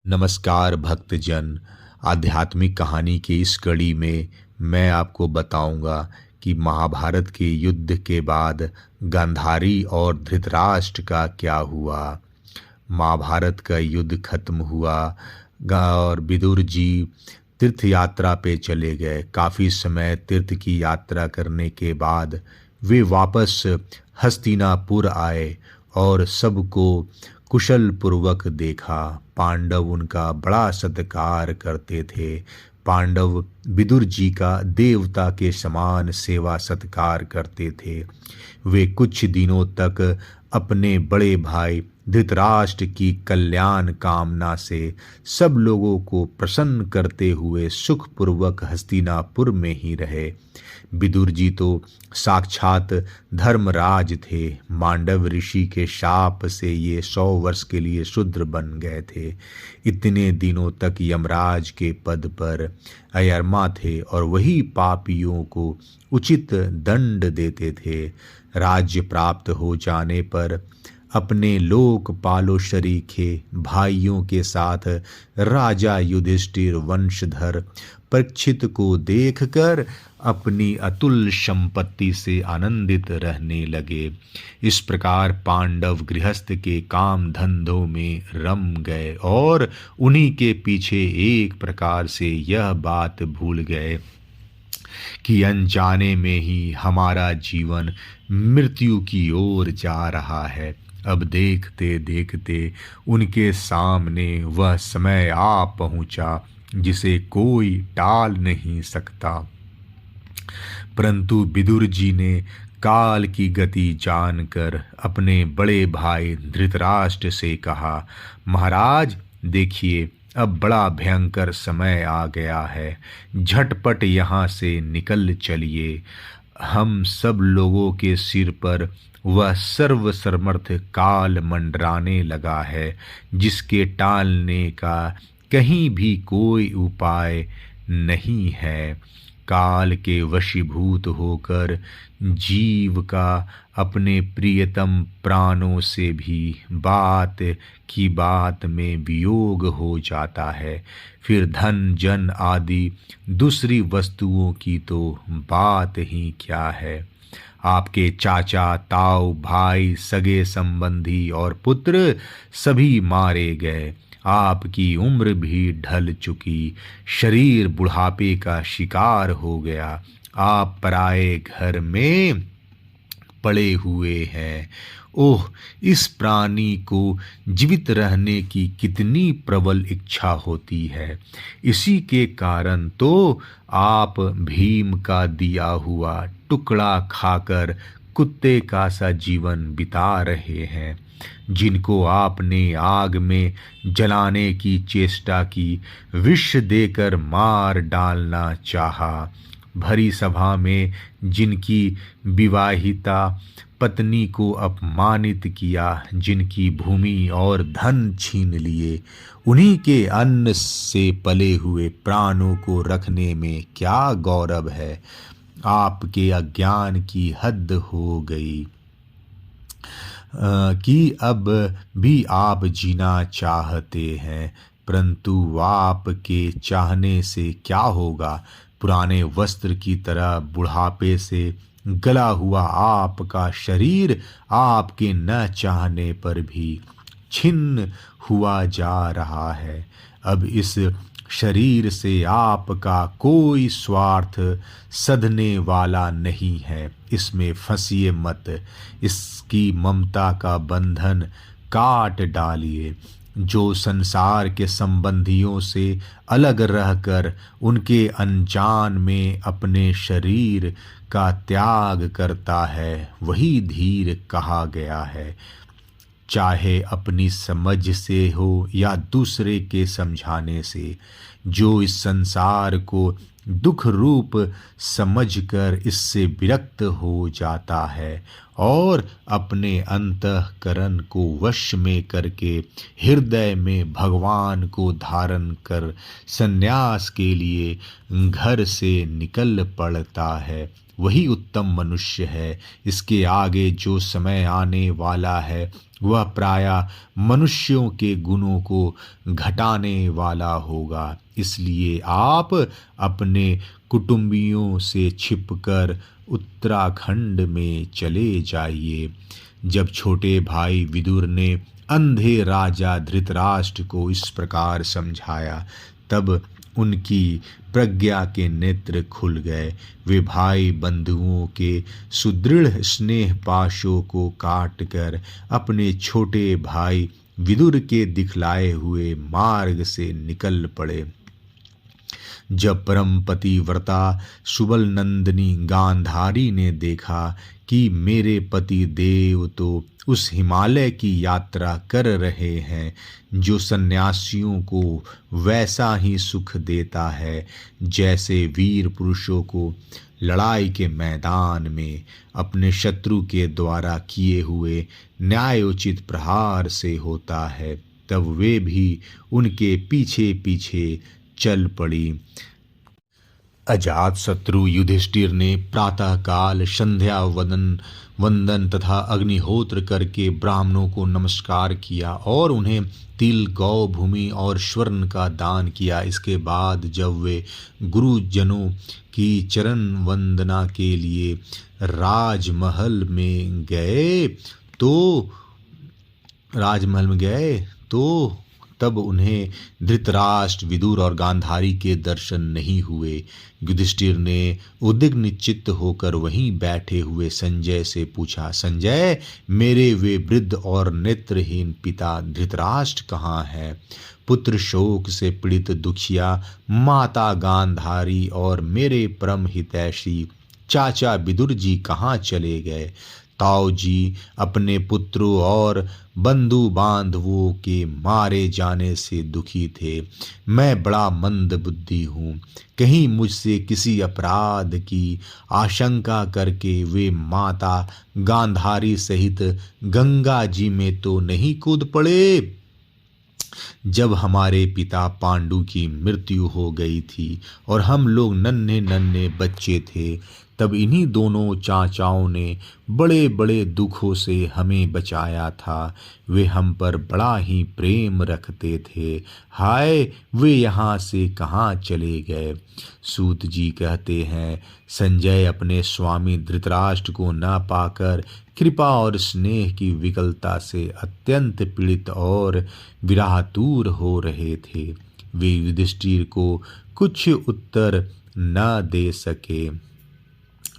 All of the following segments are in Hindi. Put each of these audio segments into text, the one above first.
नमस्कार भक्तजन। आध्यात्मिक कहानी की इस कड़ी में मैं आपको बताऊंगा कि महाभारत के युद्ध के बाद गांधारी और धृतराष्ट्र का क्या हुआ। महाभारत का युद्ध खत्म हुआ और विदुर जी तीर्थ यात्रा पे चले गए। काफ़ी समय तीर्थ की यात्रा करने के बाद वे वापस हस्तिनापुर आए और सबको कुशल पूर्वक देखा। पांडव उनका बड़ा सत्कार करते थे। पांडव विदुर जी का देवता के समान सेवा सत्कार करते थे। वे कुछ दिनों तक अपने बड़े भाई धृतराष्ट्र की कल्याण कामना से सब लोगों को प्रसन्न करते हुए सुखपूर्वक हस्तिनापुर में ही रहे। विदुर जी तो साक्षात धर्मराज थे। मांडव ऋषि के शाप से ये 100 वर्ष के लिए शूद्र बन गए थे। इतने दिनों तक यमराज के पद पर अयरमा थे और वही पापियों को उचित दंड देते थे। राज्य प्राप्त हो जाने पर अपने लोकपालो शरीखे भाइयों के साथ राजा युधिष्ठिर वंशधर परीक्षित को देखकर अपनी अतुल संपत्ति से आनंदित रहने लगे। इस प्रकार पांडव गृहस्थ के काम धंधों में रम गए और उन्हीं के पीछे एक प्रकार से यह बात भूल गए कि अनजाने में ही हमारा जीवन मृत्यु की ओर जा रहा है। अब देखते देखते उनके सामने वह समय आ पहुंचा जिसे कोई टाल नहीं सकता। परंतु विदुर जी ने काल की गति जानकर अपने बड़े भाई धृतराष्ट्र से कहा, महाराज देखिए, अब बड़ा भयंकर समय आ गया है। झटपट यहाँ से निकल चलिए। हम सब लोगों के सिर पर वह सर्वसमर्थ काल मंडराने लगा है, जिसके टालने का कहीं भी कोई उपाय नहीं है। काल के वशीभूत होकर जीव का अपने प्रियतम प्राणों से भी बात की बात में वियोग हो जाता है। फिर धन जन आदि दूसरी वस्तुओं की तो बात ही क्या है। आपके चाचा ताऊ भाई सगे संबंधी और पुत्र सभी मारे गए। आपकी उम्र भी ढल चुकी, शरीर बुढ़ापे का शिकार हो गया। आप पराए घर में पड़े हुए हैं। ओह, इस प्राणी को जीवित रहने की कितनी प्रबल इच्छा होती है। इसी के कारण तो आप भीम का दिया हुआ टुकड़ा खाकर कुत्ते का सा जीवन बिता रहे हैं। जिनको आपने आग में जलाने की चेष्टा की, विष देकर मार डालना चाहा। भरी सभा में जिनकी विवाहिता पत्नी को अपमानित किया, जिनकी भूमि और धन छीन लिए, उन्हीं के अन्न से पले हुए प्राणों को रखने में क्या गौरव है। आपके अज्ञान की हद हो गई कि अब भी आप जीना चाहते हैं, परंतु आपके चाहने से क्या होगा। पुराने वस्त्र की तरह बुढ़ापे से गला हुआ आपका शरीर आपके न चाहने पर भी छिन्न हुआ जा रहा है। अब इस शरीर से आपका कोई स्वार्थ सधने वाला नहीं है। इसमें फंसिए मत। इसकी ममता का बंधन काट डालिए। जो संसार के संबंधियों से अलग रहकर उनके अनजान में अपने शरीर का त्याग करता है, वही धीर कहा गया है। चाहे अपनी समझ से हो या दूसरे के समझाने से, जो इस संसार को दुख रूप समझकर इससे विरक्त हो जाता है और अपने अंतःकरण को वश में करके हृदय में भगवान को धारण कर संन्यास के लिए घर से निकल पड़ता है, वही उत्तम मनुष्य है। इसके आगे जो समय आने वाला है वह प्रायः मनुष्यों के गुणों को घटाने वाला होगा। इसलिए आप अपने कुटुंबियों से छिपकर उत्तराखंड में चले जाइए। जब छोटे भाई विदुर ने अंधे राजा धृतराष्ट्र को इस प्रकार समझाया, तब उनकी प्रज्ञा के नेत्र खुल गए। वे भाई बंधुओं के सुदृढ़ स्नेह पाशों को काटकर अपने छोटे भाई विदुर के दिखलाए हुए मार्ग से निकल पड़े। जब परम पतिव्रता सुबल नंदिनी गांधारी ने देखा कि मेरे पति देव तो उस हिमालय की यात्रा कर रहे हैं जो सन्यासियों को वैसा ही सुख देता है जैसे वीर पुरुषों को लड़ाई के मैदान में अपने शत्रु के द्वारा किए हुए न्यायोचित प्रहार से होता है, तब वे भी उनके पीछे पीछे चल पड़ी। अजात शत्रु युधिष्ठिर ने प्रातःकाल संध्या वंदन तथा अग्निहोत्र करके ब्राह्मणों को नमस्कार किया और उन्हें तिल, गौ, भूमि और स्वर्ण का दान किया। इसके बाद जब वे गुरुजनों की चरण वंदना के लिए राजमहल में गए तो तब उन्हें धृतराष्ट्र, विदुर और गांधारी के दर्शन नहीं हुए। युधिष्ठिर ने उद्विग्न चित्त होकर वहीं बैठे हुए संजय से पूछा, संजय, मेरे वे वृद्ध और नेत्रहीन पिता धृतराष्ट्र कहाँ हैं? पुत्र शोक से पीड़ित दुखिया माता गांधारी और मेरे परम हितैषी चाचा विदुर जी कहाँ चले गए? ताऊ जी अपने पुत्रों और बंधु बांधवों के मारे जाने से दुखी थे। मैं बड़ा मंद बुद्धि हूँ, कहीं मुझसे किसी अपराध की आशंका करके वे माता गांधारी सहित गंगा जी में तो नहीं कूद पड़े? जब हमारे पिता पांडु की मृत्यु हो गई थी और हम लोग नन्हे नन्हे बच्चे थे, तब इन्हीं दोनों चाचाओं ने बड़े बड़े दुखों से हमें बचाया था। वे हम पर बड़ा ही प्रेम रखते थे। हाय, वे यहाँ से कहाँ चले गए? सूत जी कहते हैं, संजय अपने स्वामी धृतराष्ट्र को न पाकर कृपा और स्नेह की विकलता से अत्यंत पीड़ित और विरहातुर हो रहे थे। वे युधिष्ठिर को कुछ उत्तर न दे सके।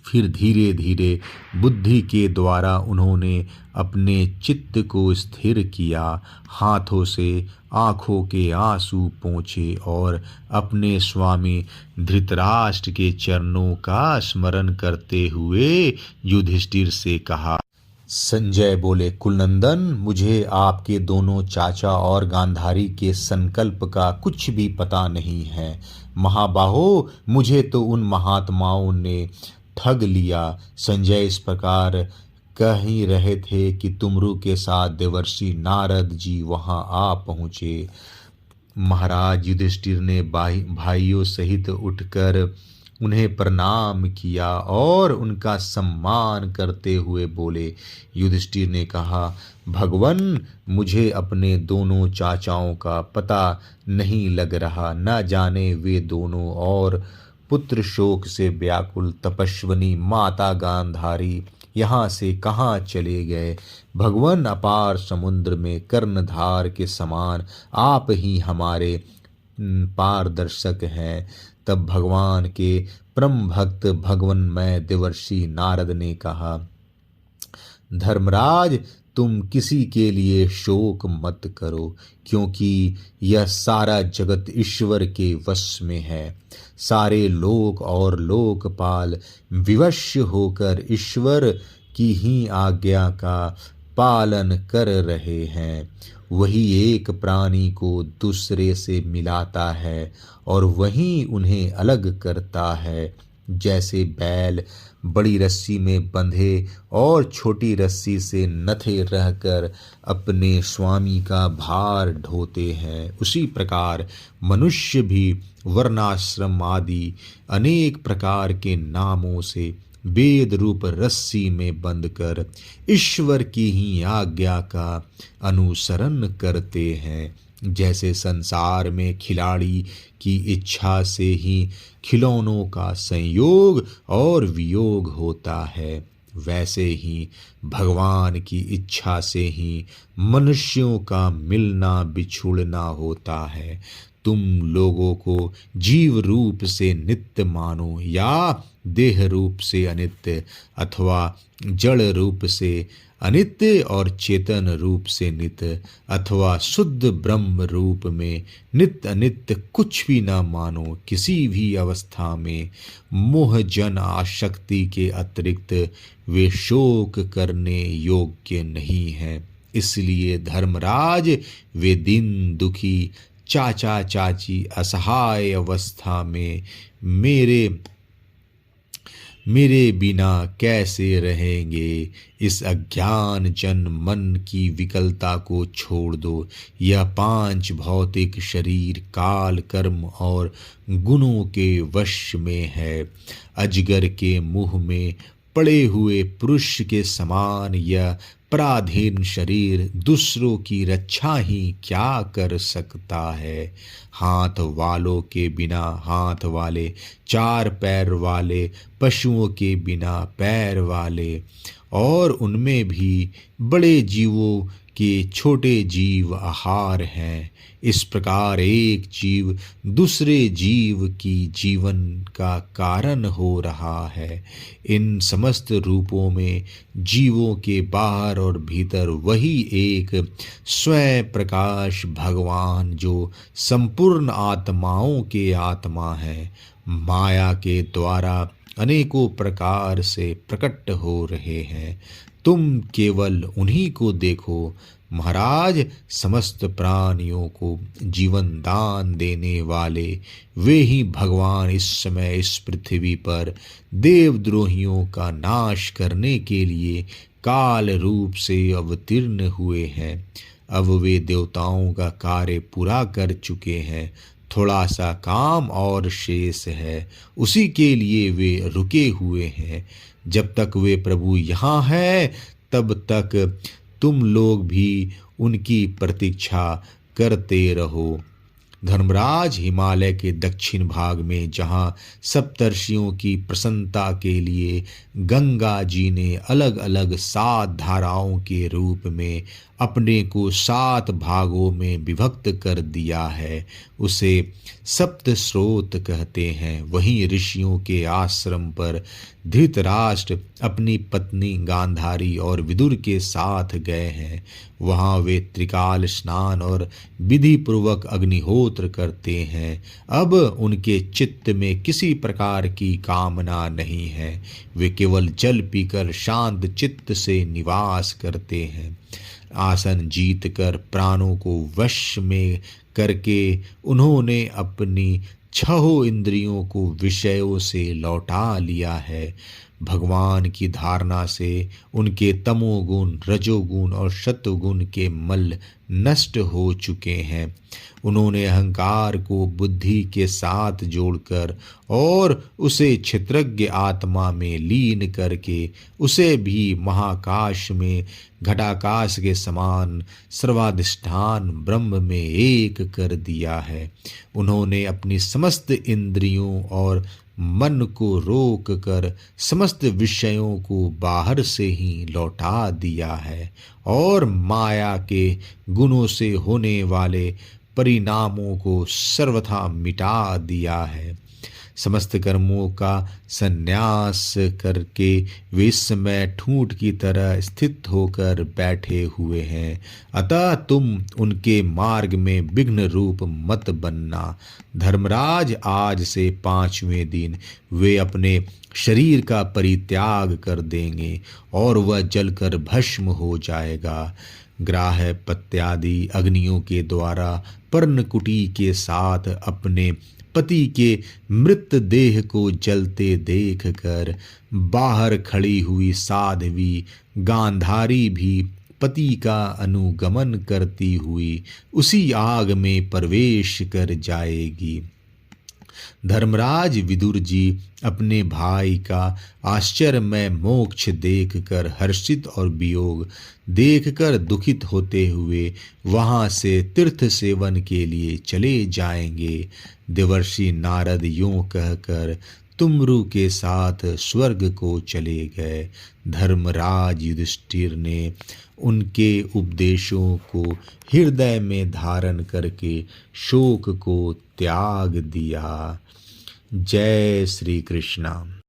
फिर धीरे धीरे बुद्धि के द्वारा उन्होंने अपने चित्त को स्थिर किया, हाथों से आँखों के आंसू पोंछे और अपने स्वामी धृतराष्ट्र के चरणों का स्मरण करते हुए युधिष्ठिर से कहा। संजय बोले, कुलनंदन, मुझे आपके दोनों चाचा और गांधारी के संकल्प का कुछ भी पता नहीं है। महाबाहो, मुझे तो उन महात्माओं ने ठग लिया। संजय इस प्रकार कह ही रहे थे कि तुमरू के साथ देवर्षि नारद जी वहां आ पहुँचे। महाराज युधिष्ठिर ने भाइयों सहित उठकर उन्हें प्रणाम किया और उनका सम्मान करते हुए बोले। युधिष्ठिर ने कहा, भगवन, मुझे अपने दोनों चाचाओं का पता नहीं लग रहा। न जाने वे दोनों और पुत्र शोक से व्याकुल तपस्विनी माता गांधारी यहाँ से कहाँ चले गए? भगवन, अपार समुद्र में कर्णधार के समान आप ही हमारे पारदर्शक हैं। तब भगवान के परम भक्त भगवन्मय देवर्षि नारद ने कहा, धर्मराज, तुम किसी के लिए शोक मत करो, क्योंकि यह सारा जगत ईश्वर के वश में है। सारे लोक और लोकपाल विवश होकर ईश्वर की ही आज्ञा का पालन कर रहे हैं। वही एक प्राणी को दूसरे से मिलाता है और वही उन्हें अलग करता है। जैसे बैल बड़ी रस्सी में बंधे और छोटी रस्सी से नथे रहकर अपने स्वामी का भार ढोते हैं, उसी प्रकार मनुष्य भी वर्णाश्रम आदि अनेक प्रकार के नामों से वेद रूप रस्सी में बंद कर ईश्वर की ही आज्ञा का अनुसरण करते हैं। जैसे संसार में खिलाड़ी की इच्छा से ही खिलौनों का संयोग और वियोग होता है, वैसे ही भगवान की इच्छा से ही मनुष्यों का मिलना बिछुड़ना होता है। तुम लोगों को जीव रूप से नित्य मानो या देह रूप से अनित्य, अथवा जड़ रूप से अनित्य और चेतन रूप से नित्य, अथवा शुद्ध ब्रह्म रूप में नित्य अनित्य कुछ भी न मानो। किसी भी अवस्था में मोह जन आसक्ति के अतिरिक्त वे शोक करने योग्य नहीं हैं। इसलिए धर्मराज, वे दीन दुखी चाचा चाची असहाय अवस्था में मेरे बिना कैसे रहेंगे। इस अज्ञान जन मन की विकलता को छोड़ दो। यह 5 भौतिक शरीर काल कर्म और गुणों के वश में है। अजगर के मुंह में पड़े हुए पुरुष के समान यह पराधीन शरीर दूसरों की रक्षा ही क्या कर सकता है। हाथ वालों के बिना हाथ वाले, 4 पैर वाले पशुओं के बिना पैर वाले, और उनमें भी बड़े जीवों के छोटे जीव आहार हैं। इस प्रकार एक जीव दूसरे जीव की जीवन का कारण हो रहा है। इन समस्त रूपों में जीवों के बाहर और भीतर वही एक स्वयं प्रकाश भगवान जो संपूर्ण आत्माओं के आत्मा है, माया के द्वारा अनेकों प्रकार से प्रकट हो रहे हैं। तुम केवल उन्हीं को देखो। महाराज, समस्त प्राणियों को जीवन दान देने वाले वे ही भगवान इस समय इस पृथ्वी पर देवद्रोहियों का नाश करने के लिए काल रूप से अवतीर्ण हुए हैं। अब वे देवताओं का कार्य पूरा कर चुके हैं। थोड़ा सा काम और शेष है, उसी के लिए वे रुके हुए हैं। जब तक वे प्रभु यहाँ हैं तब तक तुम लोग भी उनकी प्रतीक्षा करते रहो। धर्मराज, हिमालय के दक्षिण भाग में जहाँ सप्तर्षियों की प्रसन्नता के लिए गंगा जी ने अलग अलग 7 धाराओं के रूप में अपने को 7 भागों में विभक्त कर दिया है, उसे सप्त स्रोत कहते हैं। वहीं ऋषियों के आश्रम पर धृतराष्ट्र अपनी पत्नी गांधारी और विदुर के साथ गए हैं। वहाँ वे त्रिकाल स्नान और विधि पूर्वक अग्निहोत्र करते हैं। अब उनके चित्त में किसी प्रकार की कामना नहीं है। वे केवल जल पीकर शांत चित्त से निवास करते हैं। आसन जीत कर प्राणों को वश में करके उन्होंने अपनी 6 इंद्रियों को विषयों से लौटा लिया है। भगवान की धारणा से उनके तमोगुण, रजोगुण और सत्वगुण के मल नष्ट हो चुके हैं। उन्होंने अहंकार को बुद्धि के साथ जोड़कर और उसे क्षत्रज्ञ आत्मा में लीन करके उसे भी महाकाश में घटाकाश के समान सर्वाधिष्ठान ब्रह्म में एक कर दिया है। उन्होंने अपनी समस्त इंद्रियों और मन को रोक कर समस्त विषयों को बाहर से ही लौटा दिया है और माया के गुणों से होने वाले परिणामों को सर्वथा मिटा दिया है। समस्त कर्मों का संन्यास करके वे इस समय ठूंठ की तरह स्थित होकर बैठे हुए हैं। अतः तुम उनके मार्ग में विघ्न रूप मत बनना। धर्मराज, आज से 5वें दिन वे अपने शरीर का परित्याग कर देंगे और वह जलकर भस्म हो जाएगा। ग्राह पत्यादि अग्नियों के द्वारा पर्णकुटी के साथ अपने पति के मृत देह को जलते देखकर बाहर खड़ी हुई साध्वी गांधारी भी पति का अनुगमन करती हुई उसी आग में प्रवेश कर जाएगी। धर्मराज विदुर जी अपने भाई का आश्चर्यमय मोक्ष देखकर हर्षित और वियोग देखकर दुखित होते हुए वहां से तीर्थ सेवन के लिए चले जाएंगे। देवर्षि नारद यूं कहकर तुमरु के साथ स्वर्ग को चले गए। धर्मराज युधिष्ठिर ने उनके उपदेशों को हृदय में धारण करके शोक को त्याग दिया। जय श्री कृष्ण।